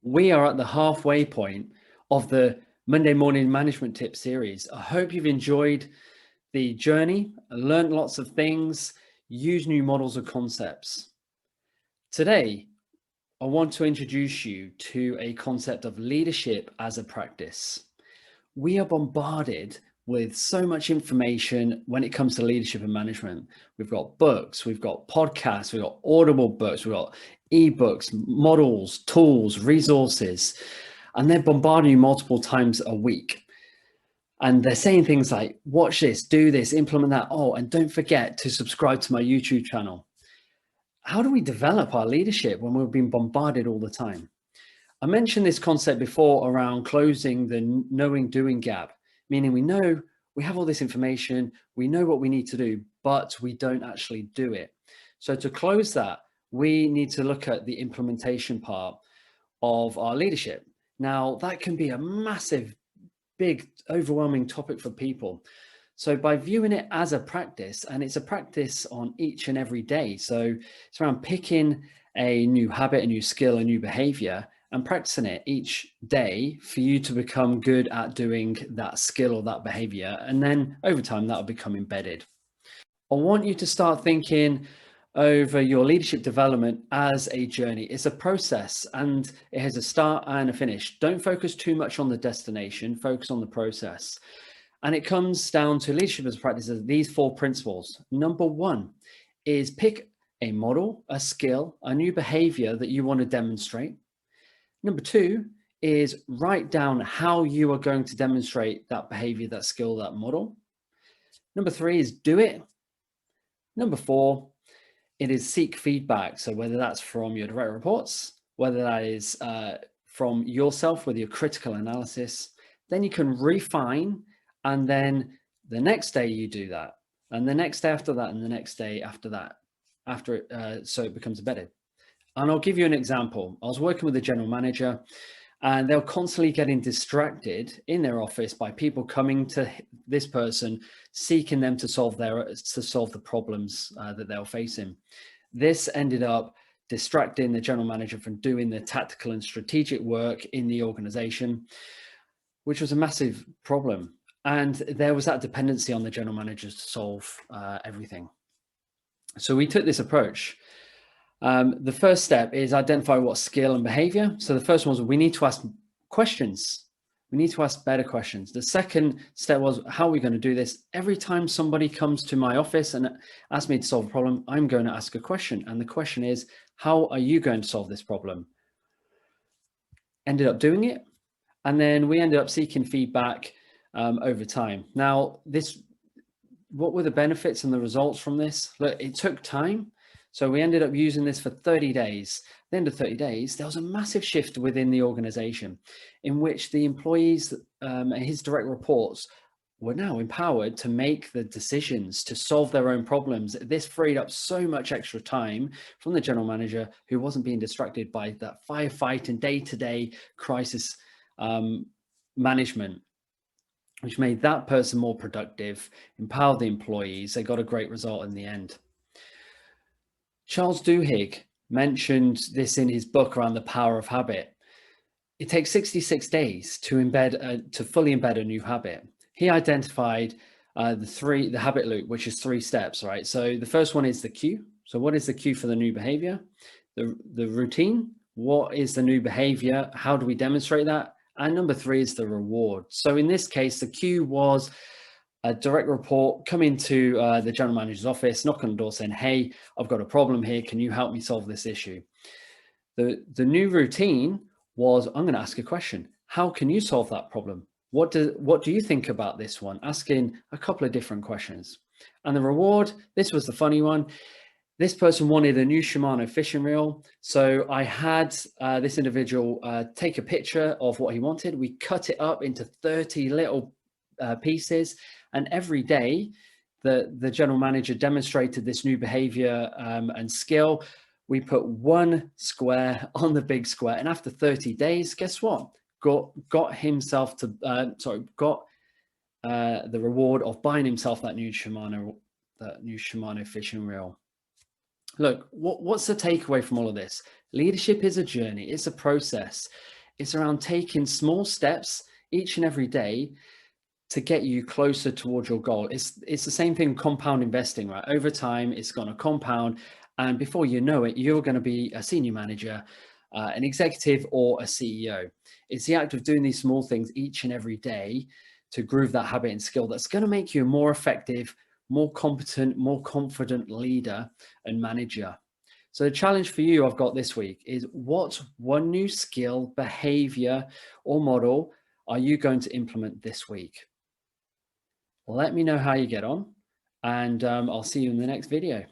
We are at the halfway point of the Monday Morning Management Tips series. I hope you've enjoyed the journey, learned lots of things, used new models or concepts. Today, I want to introduce you to a concept of leadership as a practice. We are bombarded with so much information when it comes to leadership and management. We've got books, we've got podcasts, we've got audible books, we've got ebooks, models, tools, resources, and they're bombarding you multiple times a week. And they're saying things like, watch this, do this, implement that. Oh, and don't forget to subscribe to my YouTube channel. How do we develop our leadership when we're being bombarded all the time? I mentioned this concept before around closing the knowing doing gap, meaning we have all this information, we know what we need to do, but we don't actually do it. So to close that, we need to look at the implementation part of our leadership. Now, that can be a massive, big, overwhelming topic for people. So by viewing it as a practice, and it's a practice on each and every day. So it's around picking a new habit, a new skill, a new behavior, and practicing it each day for you to become good at doing that skill or that behavior. And then over time, that will become embedded. I want you to start thinking over your leadership development as a journey. It's a process and it has a start and a finish. Don't focus too much on the destination, focus on the process. And it comes down to leadership as a practice of these 4 principles. Number 1 is pick a model, a skill, a new behavior that you want to demonstrate. Number 2 is write down how you are going to demonstrate that behavior, that skill, that model. Number 3 is do it. Number 4, it is seek feedback. So whether that's from your direct reports, whether that is from yourself with your critical analysis, then you can refine. And then the next day you do that, and the next day after that, and the next day after that, so it becomes embedded. And I'll give you an example. I was working with a general manager, and they're constantly getting distracted in their office by people coming to this person, seeking them to solve the problems that they were facing. This ended up distracting the general manager from doing the tactical and strategic work in the organization, which was a massive problem. And there was that dependency on the general managers to solve everything. So we took this approach. The first step is identify what skill and behavior. So the first one was we need to ask questions. We need to ask better questions. The second step was how are we going to do this? Every time somebody comes to my office and asks me to solve a problem, I'm going to ask a question. And the question is, how are you going to solve this problem? Ended up doing it. And then we ended up seeking feedback over time. Now, what were the benefits and the results from this? Look, it took time. So we ended up using this for 30 days. At the end of 30 days, there was a massive shift within the organization in which the employees and his direct reports were now empowered to make the decisions to solve their own problems. This freed up so much extra time from the general manager who wasn't being distracted by that firefight and day-to-day crisis management, which made that person more productive, empowered the employees. They got a great result in the end. Charles Duhigg mentioned this in his book around the power of habit. It takes 66 days to fully embed a new habit. He identified the habit loop, which is 3 steps, right? So the first one is the cue. So what is the cue for the new behavior? The routine. What is the new behavior? How do we demonstrate that? And number 3 is the reward. So in this case, the cue was a direct report come into the general manager's office, knock on the door saying, hey, I've got a problem here. Can you help me solve this issue? The new routine was, I'm going to ask a question. How can you solve that problem? What do you think about this one? Asking a couple of different questions. And the reward, this was the funny one. This person wanted a new Shimano fishing reel. So I had this individual take a picture of what he wanted. We cut it up into 30 little pieces. And every day, the general manager demonstrated this new behavior and skill. We put 1 square on the big square. And after 30 days, guess what? Got himself to, got the reward of buying himself that new Shimano fishing reel. Look, what's the takeaway from all of this? Leadership is a journey, it's a process. It's around taking small steps each and every day to get you closer towards your goal. It's the same thing with compound investing, right? Over time, it's going to compound, and before you know it, you're going to be a senior manager, an executive, or a CEO. It's the act of doing these small things each and every day to groove that habit and skill that's going to make you a more effective, more competent, more confident leader and manager. So the challenge for you I've got this week is, what one new skill, behavior, or model are you going to implement this week? Let me know how you get on, and I'll see you in the next video.